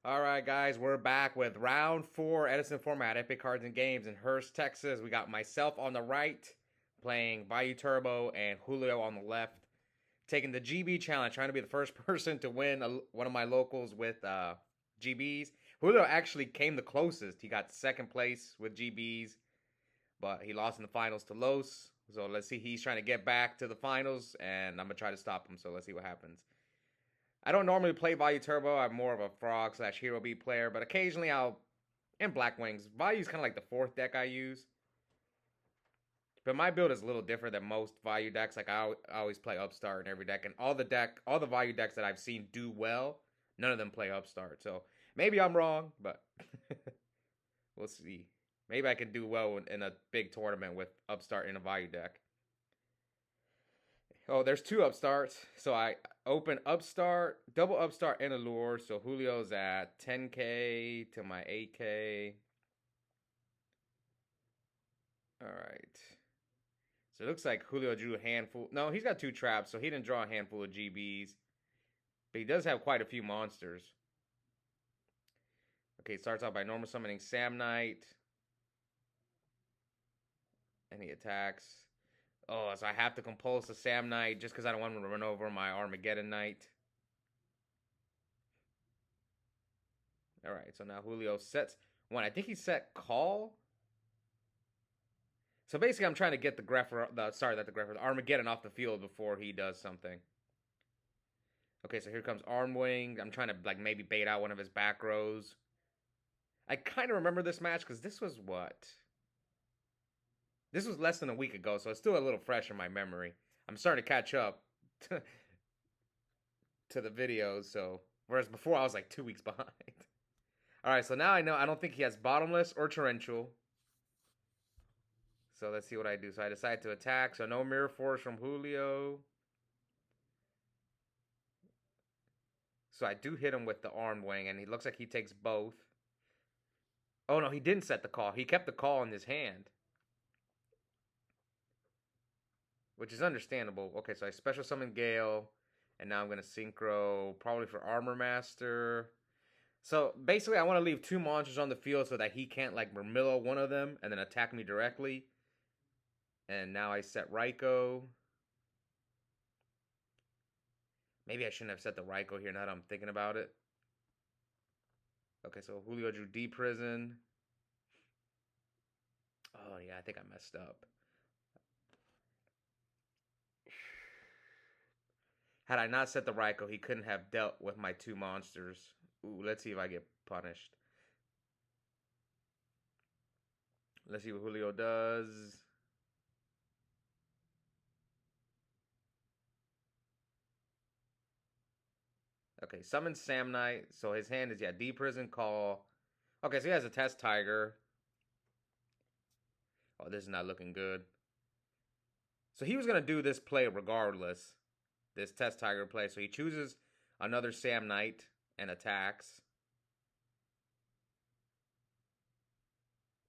All right, guys, we're back with round four, Edison format, Epic Cards and Games in Hurst, Texas. We got myself on the right, playing Vayu Turbo, and Julio on the left, taking the GB challenge, trying to be the first person to win one of my locals with GBs. Julio actually came the closest. He got second place with GBs, but he lost in the finals to Los. So let's see. He's trying to get back to the finals, and I'm gonna try to stop him. So let's see what happens. I don't normally play Vayu Turbo. I'm more of a frog slash hero beat player, but occasionally I'll and Black Wings. Valu's kind of like the fourth deck I use. But my build is a little different than most Vayu decks. Like I always play Upstart in every deck, and all the Vayu decks that I've seen do well, none of them play Upstart. So maybe I'm wrong, but we'll see. Maybe I can do well in a big tournament with Upstart in a Vayu deck. Oh, there's two Upstarts. So I open Upstart, double Upstart, and Allure. So Julio's at 10K to my 8K. All right. So it looks like Julio drew a handful. No, he's got two traps, so he didn't draw a handful of GBs. But he does have quite a few monsters. Okay, starts out by normal summoning Sam Knight. And he attacks. Oh, so I have to compulse a Sam Knight just because I don't want him to run over my Armageddon Knight. All right, so now Julio sets one. I think he set call. So basically, I'm trying to get the Armageddon off the field before he does something. Okay, so here comes Armwing. I'm trying to like maybe bait out one of his back rows. I kind of remember this match because this was what? This was less than a week ago, so it's still a little fresh in my memory. I'm starting to catch up to the videos, so whereas before I was like 2 weeks behind. All right, so now I know I don't think he has Bottomless or Torrential. So let's see what I do. So I decide to attack. So no Mirror Force from Julio. So I do hit him with the Armed Wing, and he looks like he takes both. Oh, no, he didn't set the call. He kept the call in his hand. Which is understandable. Okay, so I special summon Gale, and now I'm going to Synchro, probably for Armor Master. So basically, I want to leave two monsters on the field so that he can't like Murmillo one of them and then attack me directly. And now I set Raikou. Maybe I shouldn't have set the Raikou here now that I'm thinking about it. Okay, so Julio drew D Prison. Oh, yeah, I think I messed up. Had I not set the Raikou, he couldn't have dealt with my two monsters. Ooh, let's see if I get punished. Let's see what Julio does. Okay, summon Sam Knight. So his hand is, yeah, D Prison, Call. Okay, so he has a Test Tiger. Oh, this is not looking good. So he was going to do this play regardless. This Test Tiger play. So he chooses another Sam Knight and attacks.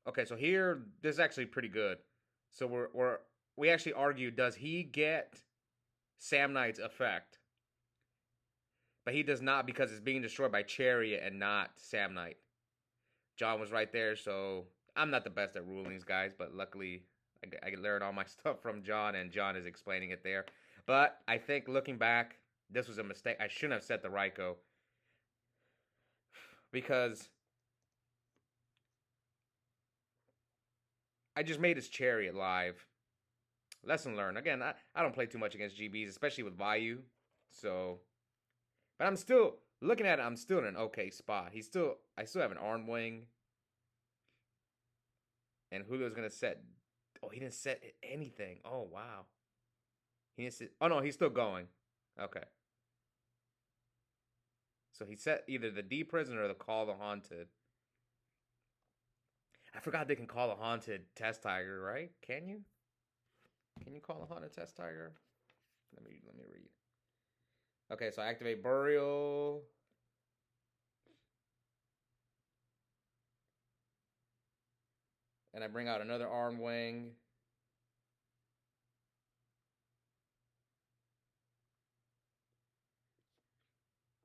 Okay, so here, this is actually pretty good. So we actually argue, does he get Sam Knight's effect? But he does not because it's being destroyed by Chariot and not Sam Knight. John was right there, so I'm not the best at rulings, guys, but luckily I learned all my stuff from John, and John is explaining it there. But I think looking back, this was a mistake. I shouldn't have set the Raikou because I just made his Chariot live. Lesson learned. Again, I don't play too much against GBs, especially with Vayu. So, but I'm still looking at it. I'm still in an okay spot. I still have an Arm Wing, and Julio's gonna set. Oh, he didn't set anything. Oh wow. He didn't set. Oh no, he's still going. Okay. So he set either the D Prison or the Call the Haunted. I forgot they can call a Haunted Test Tiger, right? Can you? Can you call a Haunted Test Tiger? Let me read. Okay, so I activate Burial. And I bring out another Arm Wing.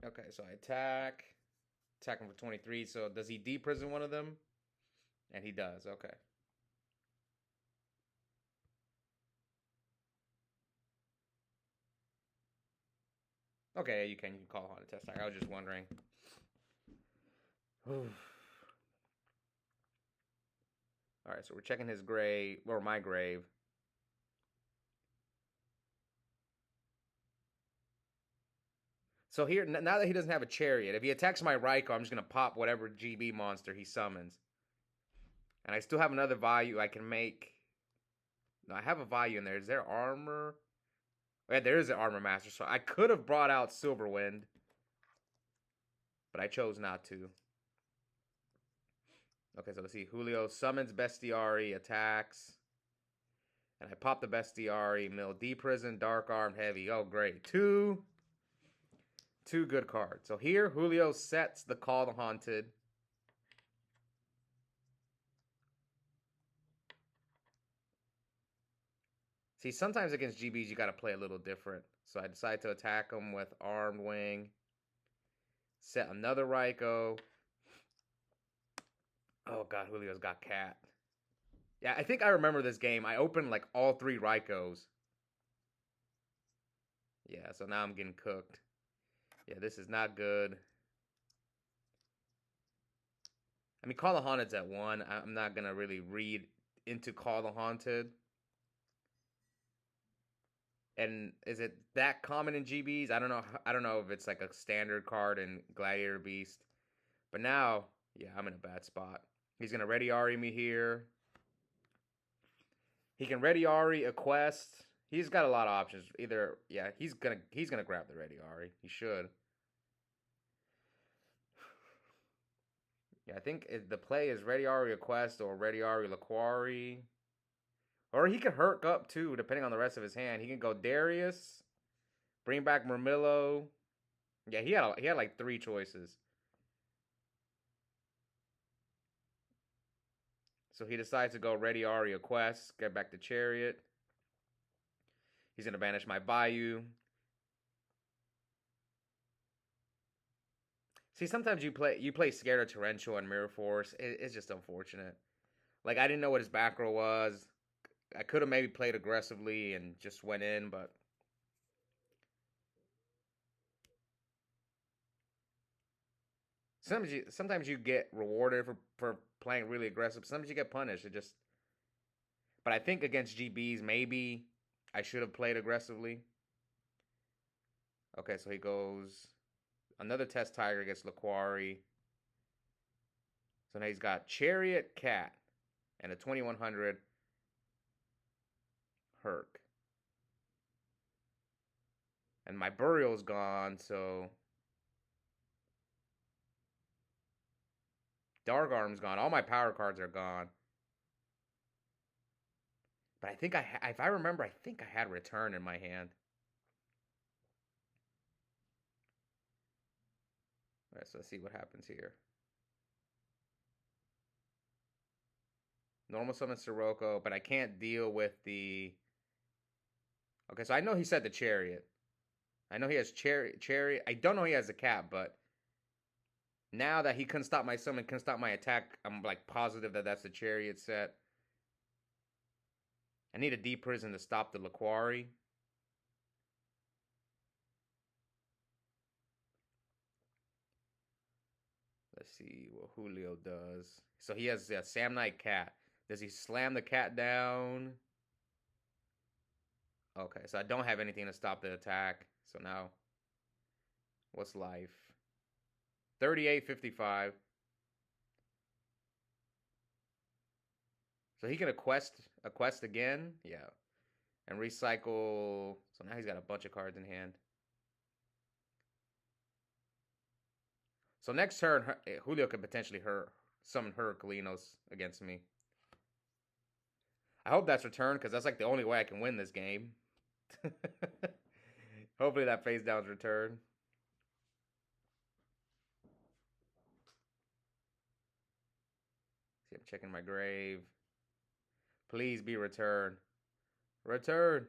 Okay, so I attack. Attacking for 23. So does he deprison one of them? And he does. Okay. Okay, you can call on a test tiger. I was just wondering. All right, so we're checking his grave, or my grave. So here, now that he doesn't have a chariot, if he attacks my Raikou, I'm just going to pop whatever GB monster he summons. And I still have another Vayu I can make. No, I have a Vayu in there. Is there armor? Oh, yeah, there is an armor master. So I could have brought out Silverwind, but I chose not to. Okay, so let's see. Julio summons Bestiari, attacks. And I pop the Bestiari, mill D-Prison, Dark Arm, Heavy. Oh, great. Two good cards. So here, Julio sets the Call the Haunted. See, sometimes against GBs, you got to play a little different. So I decide to attack him with Armed Wing. Set another Raikou. Oh, God, Julio's got Cat. Yeah, I think I remember this game. I opened, like, all 3 Raikous. Yeah, so now I'm getting cooked. Yeah, this is not good. I mean, Call the Haunted's at 1. I'm not going to really read into Call the Haunted. And is it that common in GBs? I don't know. I don't know if it's like a standard card in Gladiator Beast. But now, yeah, I'm in a bad spot. He's going to Ready Ari me here. He can Ready Ari, a quest. He's got a lot of options. Either, yeah, he's gonna grab the Ready Ari. He should. Yeah, I think the play is Ready Ari, a quest, or Ready Ari, Laquari. Or he can Herc up too, depending on the rest of his hand. He can go Darius, bring back Murmillo. Yeah, he had like 3 choices. So he decides to go Ready Aria Quest, get back to Chariot. He's gonna banish my Vayu. See, sometimes you play Scared of Torrential and Mirror Force. It's just unfortunate. Like, I didn't know what his back row was. I could have maybe played aggressively and just went in, but sometimes you get rewarded for playing really aggressive. Sometimes you get punished. But I think against GBs, maybe I should have played aggressively. Okay, so he goes another Test Tiger against Laquari. So now he's got Chariot, Cat, and a 2100 Herc. And my Burial's gone, so Dark Arm's gone. All my power cards are gone. But I think if I remember, I think I had Return in my hand. All right, so let's see what happens here. Normal summon Sirocco, but I can't deal with the... Okay, so I know he said the Chariot. I know he has Chariot. I don't know he has a Cat, but now that he couldn't stop my summon, couldn't stop my attack, I'm like positive that that's the Chariot set. I need a deep prison to stop the Laquari. Let's see what Julio does. So he has a Sam Knight Cat. Does he slam the Cat down? Okay, so I don't have anything to stop the attack. So now, what's life? 38.55. So he can a quest again? Yeah. And recycle. So now he's got a bunch of cards in hand. So next turn, Julio could potentially summon Herculinos against me. I hope that's returned, because that's like the only way I can win this game. Hopefully that face down's returned. See, I'm checking my grave. Please be returned. Return.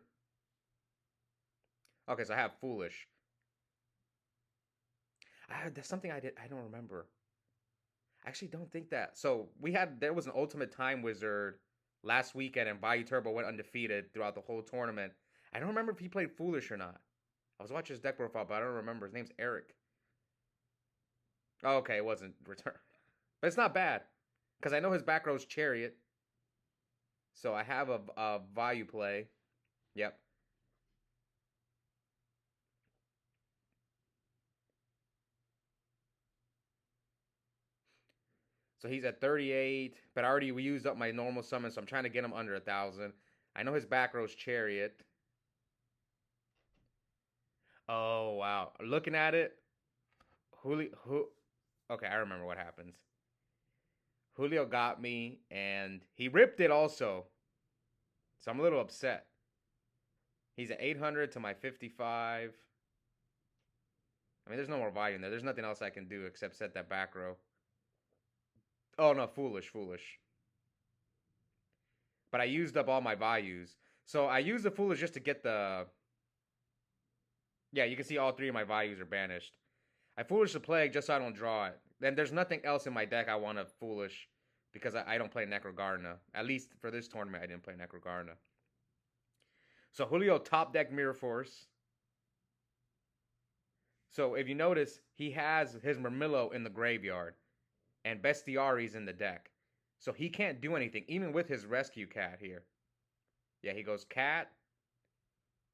Okay, so I have Foolish. That's something I did. I don't remember. I actually don't think that. So there was an Ultimate Time Wizard last weekend, and Vayu Turbo went undefeated throughout the whole tournament. I don't remember if he played Foolish or not. I was watching his deck profile, but I don't remember. His name's Eric. Oh, okay, it wasn't Return. But it's not bad. Because I know his back row's Chariot. So I have a Vayu play. Yep. So he's at 38, but I already used up my normal summon, so I'm trying to get him under 1,000. I know his back row's Chariot. Oh, wow. Looking at it, Julio. Okay, I remember what happens. Julio got me, and he ripped it also. So I'm a little upset. He's at 800 to my 55. I mean, there's no more value in there. There's nothing else I can do except set that back row. Oh, no, foolish. But I used up all my values. So I used the foolish just to get the... Yeah, you can see all three of my values are banished. I foolish the plague just so I don't draw it. Then there's nothing else in my deck I want to foolish because I don't play Necrogarna. At least for this tournament, I didn't play Necrogarna. So Julio top deck Mirror Force. So if you notice, he has his Murmillo in the graveyard and Bestiari's in the deck. So he can't do anything, even with his rescue cat here. Yeah, he goes cat.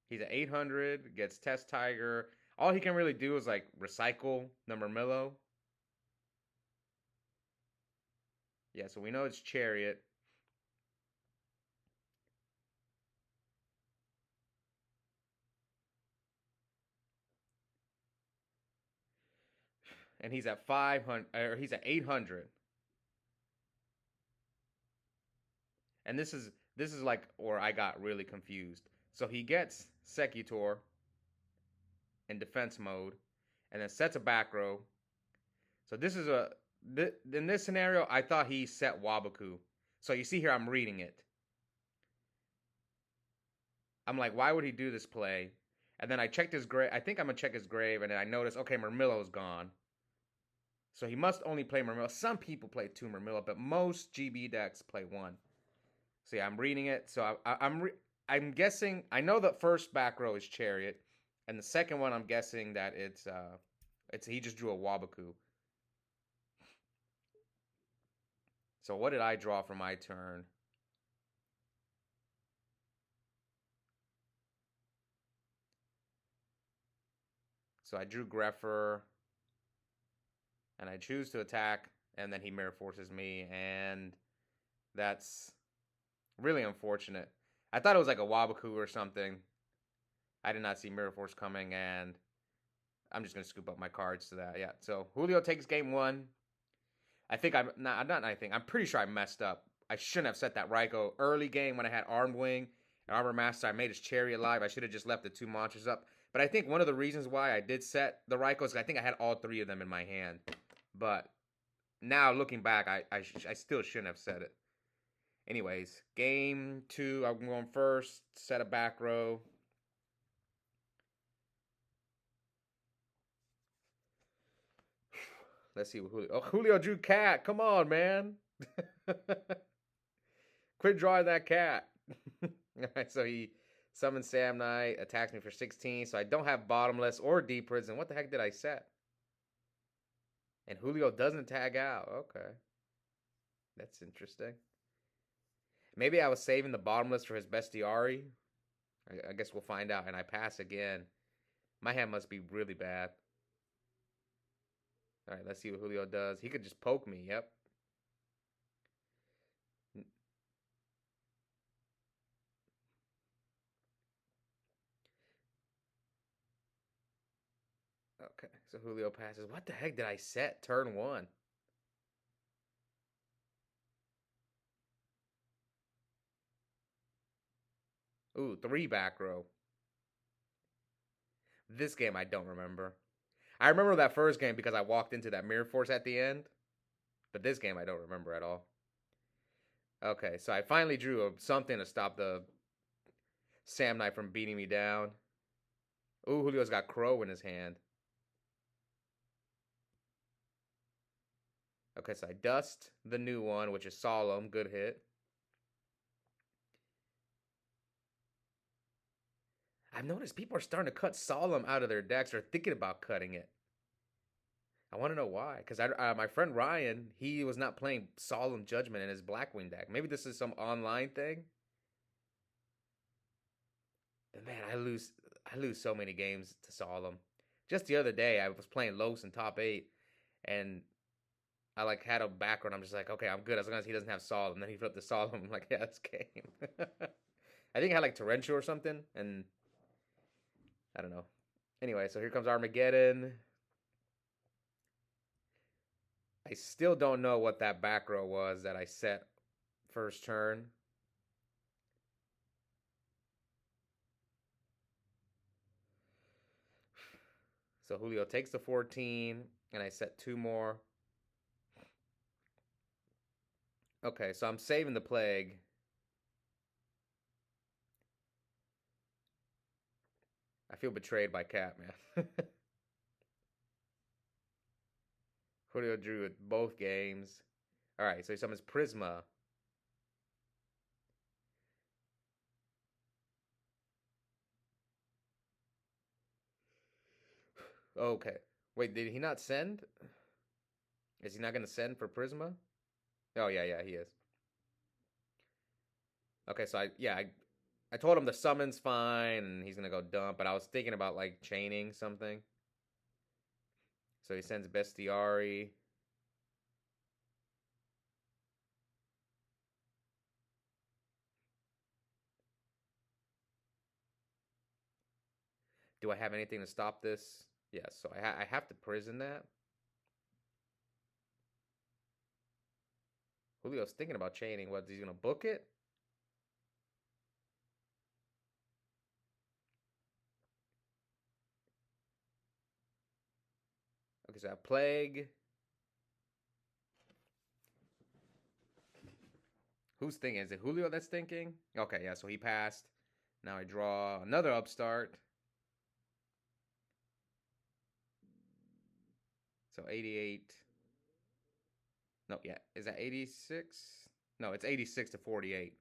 He's at 800, gets Test Tiger. All he can really do is like recycle the Murmillo. Yeah, so we know it's Chariot. And he's at 500, or he's at 800. And this is like, or I got really confused. So he gets Secutor in defense mode, and then sets a back row. So this is in this scenario, I thought he set Wabaku. So you see here, I'm reading it. I'm like, why would he do this play? And then I checked his grave. I think I'm gonna check his grave, and then I noticed, okay, Murmillo's gone. So he must only play Murmillo. Some people play 2 Murmillo, but most GB decks play 1. So yeah, I'm reading it. So I'm guessing. I know the first back row is Chariot, and the second one I'm guessing that it's he just drew a Wabaku. So what did I draw for my turn? So I drew Greffer, and I choose to attack, and then he Mirror Forces me, and that's really unfortunate. I thought it was like a Wabaku or something. I did not see Mirror Force coming, and I'm just going to scoop up my cards to that. Yeah, so Julio takes game 1. I think I'm pretty sure I messed up. I shouldn't have set that Raikou early game when I had Armed Wing and Armor Master. I made his Chariot live. I should have just left the 2 monsters up. But I think one of the reasons why I did set the Raikou is I think I had all 3 of them in my hand. But now looking back, I still shouldn't have set it. Anyways, game 2, I'm going first. Set a back row. Let's see what Julio... Oh, Julio drew cat. Come on, man. Quit drawing that cat. Alright, so he summons Sam Knight, attacks me for 16. So I don't have Bottomless or Deep Prison. What the heck did I set? And Julio doesn't tag out. Okay. That's interesting. Maybe I was saving the Bottomless for his Bestiari. I guess we'll find out. And I pass again. My hand must be really bad. All right, let's see what Julio does. He could just poke me. Yep. Okay, so Julio passes. What the heck did I set turn 1? Ooh, 3 back row. This game I don't remember. I remember that first game because I walked into that Mirror Force at the end. But this game I don't remember at all. Okay, so I finally drew something to stop the Sam Knight from beating me down. Ooh, Julio's got Crow in his hand. Okay, so I dust the new one, which is Solemn. Good hit. I've noticed people are starting to cut Solemn out of their decks or thinking about cutting it. I want to know why. Because my friend Ryan, he was not playing Solemn Judgment in his Blackwing deck. Maybe this is some online thing. But man, I lose so many games to Solemn. Just the other day, I was playing Los in top 8, and I like had a background. I'm just like, okay, I'm good as long as he doesn't have Solemn. Then he flipped the Solemn. I'm like, yeah, that's game. I think I had like Torrential or something, and I don't know. Anyway, so here comes Armageddon. I still don't know what that back row was that I set first turn. So Julio takes the 14, and I set 2 more. Okay, so I'm saving the Plague. I feel betrayed by Cat, man. Julio drew at both games. All right, so he summons Prisma. Okay. Wait, did he not send? Is he not going to send for Prisma? Oh, yeah, he is. Okay, so I told him the summon's fine and he's going to go dump, but I was thinking about like chaining something. So he sends Bestiari. Do I have anything to stop this? Yes, so I have to prison that. Julio's thinking about chaining. What, he's going to book it? Okay, so I have Plague. Who's thinking? Is it Julio that's thinking? Okay, yeah, so he passed. Now I draw another upstart. So 88. No, yeah. Is that 86? No, it's 86 to 48.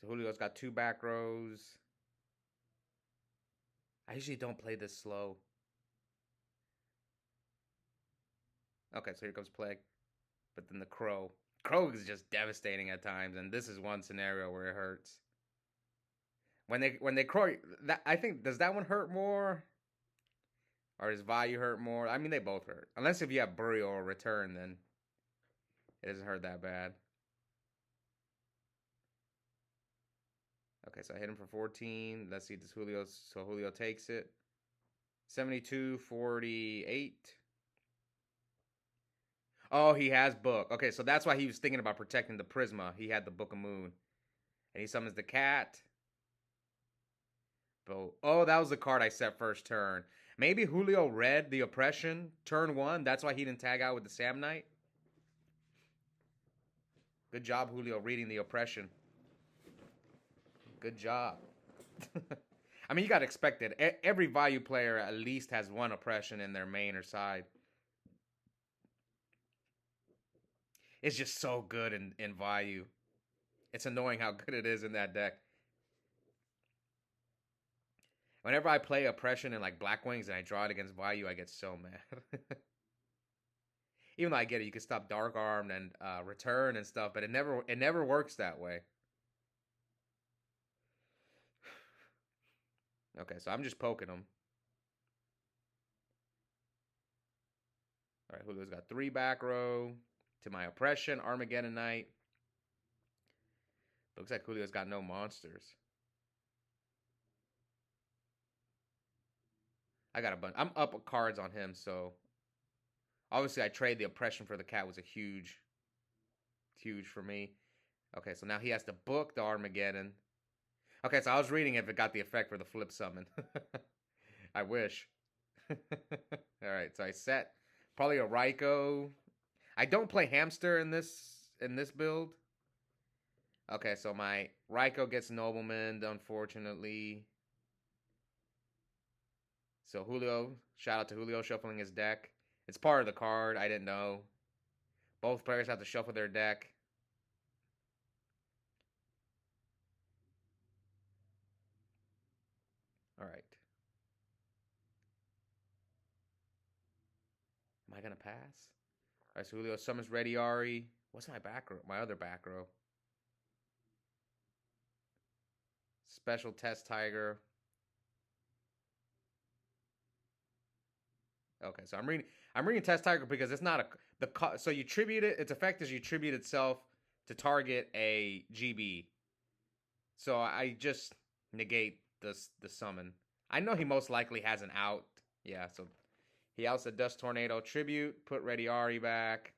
So Julio's got 2 back rows. I usually don't play this slow. Okay, so here comes Plague. But then the Crow. Crow is just devastating at times, and this is one scenario where it hurts. When they Crow, that I think, does that one hurt more? Or does Vayu hurt more? I mean, they both hurt. Unless if you have Burial or Return, then it doesn't hurt that bad. Okay, so I hit him for 14. Let's see, does Julio, so Julio takes it. 72, 48. Oh, he has Book. Okay, so that's why he was thinking about protecting the Prisma. He had the Book of Moon. And he summons the cat. Oh, that was the card I set first turn. Maybe Julio read the Oppression turn 1. That's why he didn't tag out with the Sam Knight. Good job, Julio, reading the Oppression. Good job. I mean, you got to expect it. Every Vayu player at least has one Oppression in their main or side. It's just so good in Vayu. It's annoying how good it is in that deck. Whenever I play Oppression and like Black Wings and I draw it against Vayu, I get so mad. Even though I get it, you can stop Dark Armed and Return and stuff, but it never works that way. Okay, so I'm just poking him. All right, Julio's got 3 back row to my Oppression, Armageddon Knight. Looks like Julio's got no monsters. I got a bunch. I'm up cards on him, so obviously I trade the Oppression for the cat was a huge for me. Okay, so now he has to book the Armageddon. Okay, so I was reading if it got the effect for the flip summon. I wish. All right, so I set probably a Raikou. I don't play Hamster in this build. Okay, so my Raikou gets Nobleman, unfortunately. So Julio, shout out to Julio shuffling his deck. It's part of the card. I didn't know. Both players have to shuffle their deck. All right. Am I gonna pass? All right. So Julio summons Ready Ari. What's my back row? My other back row. Special Test Tiger. Okay, so I'm reading Test Tiger because it's not so you tribute it. Its effect is you tribute itself to target a GB. So I just negate the summon. I know he most likely has an out. Yeah, so he outs the Dust Tornado tribute. Put Ready Ari back.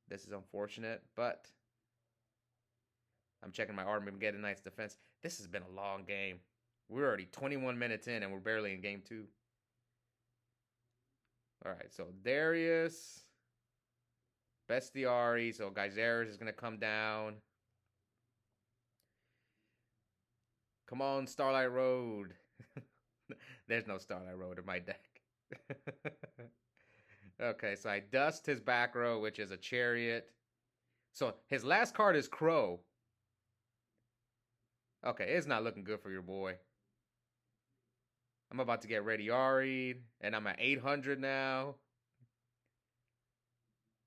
This is unfortunate, but I'm checking my Armageddon Knight's defense. This has been a long game. We're already 21 minutes in, and we're barely in game 2. All right, so Darius, Bestiari, so Geyseris is going to come down. Come on, Starlight Road. There's no Starlight Road in my deck. Okay, so I dust his back row, which is a Chariot. So his last card is Crow. Okay, it's not looking good for your boy. I'm about to get Ready Ari'd, and I'm at 800 now.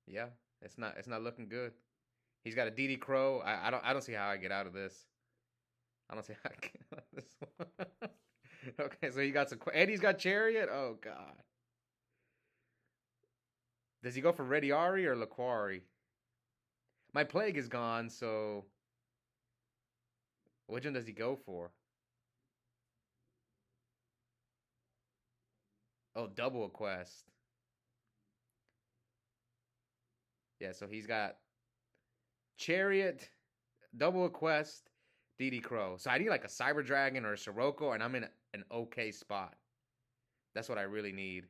Yeah, it's not looking good. He's got a DD Crow. I don't see how I get out of this. I don't see how I get out of this one. Okay, so he got some. Eddie's got Chariot. Oh God. Does he go for Ready Ari or Laquari? My Plague is gone, so which one does he go for? Oh, double a quest. Yeah, so he's got Chariot, double a quest, DD Crow. So I need like a Cyber Dragon or a Sirocco, and I'm in an okay spot. That's what I really need.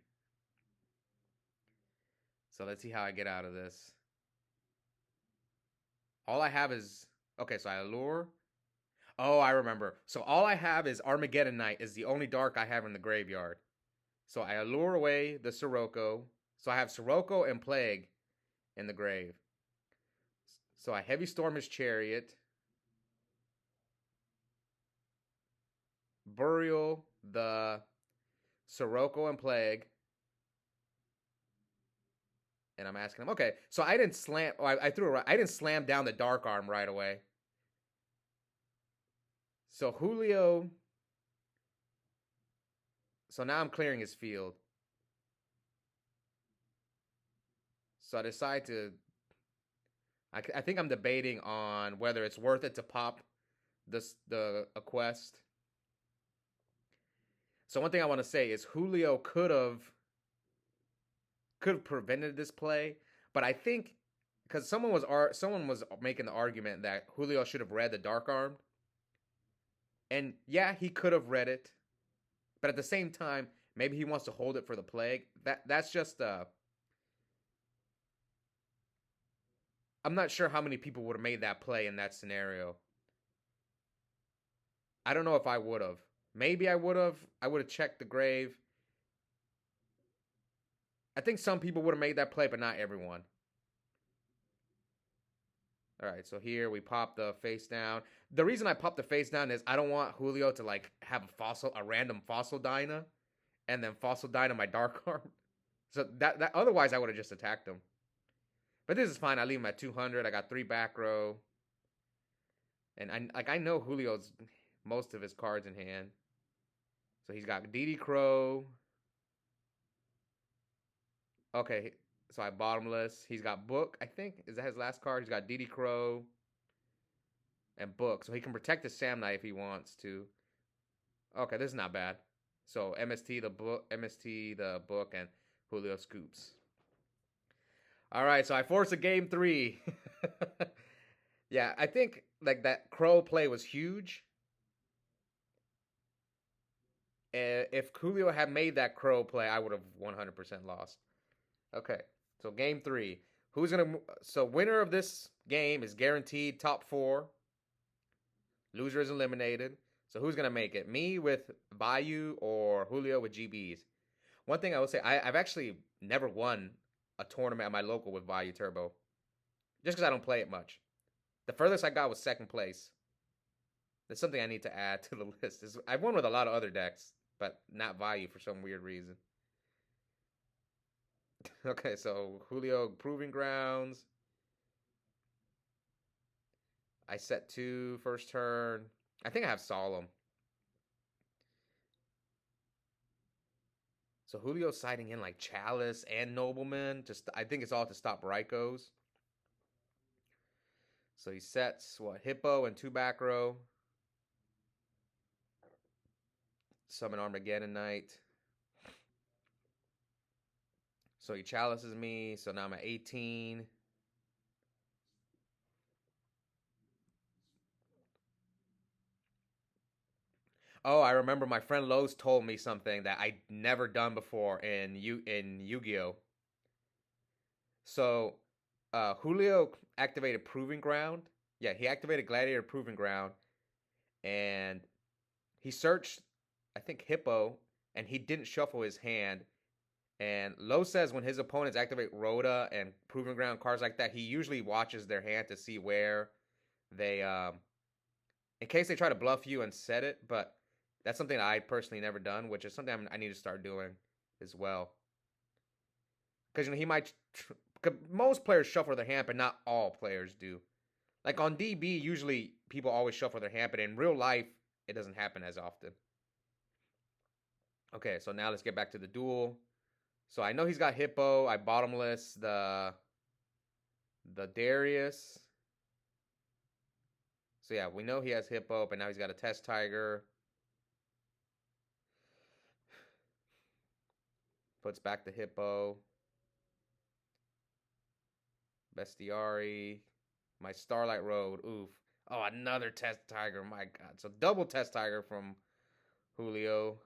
So let's see how I get out of this. All I have is... Okay, so I allure. Oh, I remember. So all I have is Armageddon Knight is the only dark I have in the graveyard. So I allure away the Sirocco. So I have Sirocco and Plague in the grave. So I Heavy Storm his Chariot. Burial the Sirocco and Plague. And I'm asking him, okay, so I didn't slam, I didn't slam down the Dark Arm right away. So Julio, so now I'm clearing his field. So I decide to, I think I'm debating on whether it's worth it to pop a quest. So one thing I want to say is Julio could have prevented this play, but I think because someone was making the argument that Julio should have read the Dark Arm, and yeah, he could have read it, but at the same time, maybe he wants to hold it for the Plague. That's just I'm not sure how many people would have made that play in that scenario. I don't know if I would have. Maybe I would have. I would have checked the grave. I think some people would have made that play, but not everyone. All right, so here we pop the face down. The reason I pop the face down is I don't want Julio to like have a random fossil Dyna, and then fossil Dyna my Dark Arm. So that otherwise I would have just attacked him. But this is fine. I leave him at 200. I got 3 back row, and I know Julio's most of his cards in hand. So he's got DD Crow. Okay, so I bottomless. He's got Book, I think. Is that his last card? He's got DD Crow and Book. So he can protect the Sam Knight if he wants to. Okay, this is not bad. So MST the Book, and Julio scoops. All right, so I force a game 3. Yeah, I think like that Crow play was huge. If Julio had made that Crow play, I would have 100% lost. Okay, so game 3. So winner of this game is guaranteed top 4. Loser is eliminated. So who's gonna make it? Me with Vayu or Julio with GBs? One thing I will say, I've actually never won a tournament at my local with Vayu Turbo, just because I don't play it much. The furthest I got was second place. That's something I need to add to the list. I've won with a lot of other decks, but not Vayu for some weird reason. Okay, so Julio Proving Grounds. I set 2 first turn. I think I have Solemn. So Julio's siding in like Chalice and Nobleman. Just I think it's all to stop Rykos. So he sets what? Hippo and 2 back row. Summon Armageddon Knight. So he chalices me. So now I'm at 18. Oh, I remember my friend Lowe's told me something that I'd never done before in Yu-Gi-Oh. So Julio activated Proving Ground. Yeah, he activated Gladiator Proving Ground, and he searched, I think, Hippo, and he didn't shuffle his hand. And Lowe says when his opponents activate Rhoda and Proving Ground cards like that, he usually watches their hand to see where they, in case they try to bluff you and set it. But that's something I personally never done, which is something I need to start doing as well. Because he might. Most players shuffle their hand, but not all players do. Like on DB, usually people always shuffle their hand, but in real life, it doesn't happen as often. Okay, so now let's get back to the duel. So I know he's got Hippo. I bottomless the Darius. So yeah, we know he has Hippo, but now he's got a Test Tiger. Puts back the Hippo. Bestiari. My Starlight Road. Oof. Oh, another Test Tiger. My God. So double Test Tiger from Julio.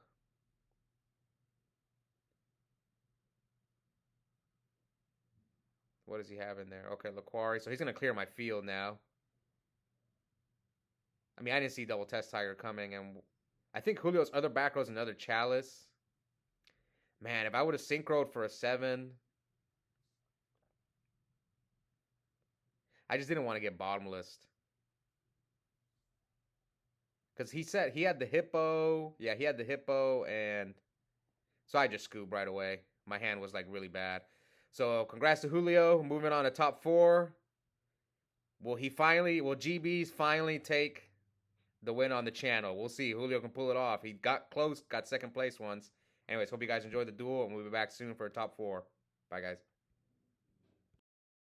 What does he have in there? Okay, Laquari. So he's going to clear my field now. I mean, I didn't see double Test Tiger coming. And I think Julio's other back row is another Chalice. Man, if I would have synchroed for a 7... I just didn't want to get bottomless. Because he said he had the Hippo. Yeah, he had the Hippo. And so I just scooped right away. My hand was like really bad. So congrats to Julio. Moving on to top 4. Will GBs finally take the win on the channel? We'll see. Julio can pull it off. He got close, got second place once. Anyways, hope you guys enjoyed the duel, and we'll be back soon for a top 4. Bye, guys.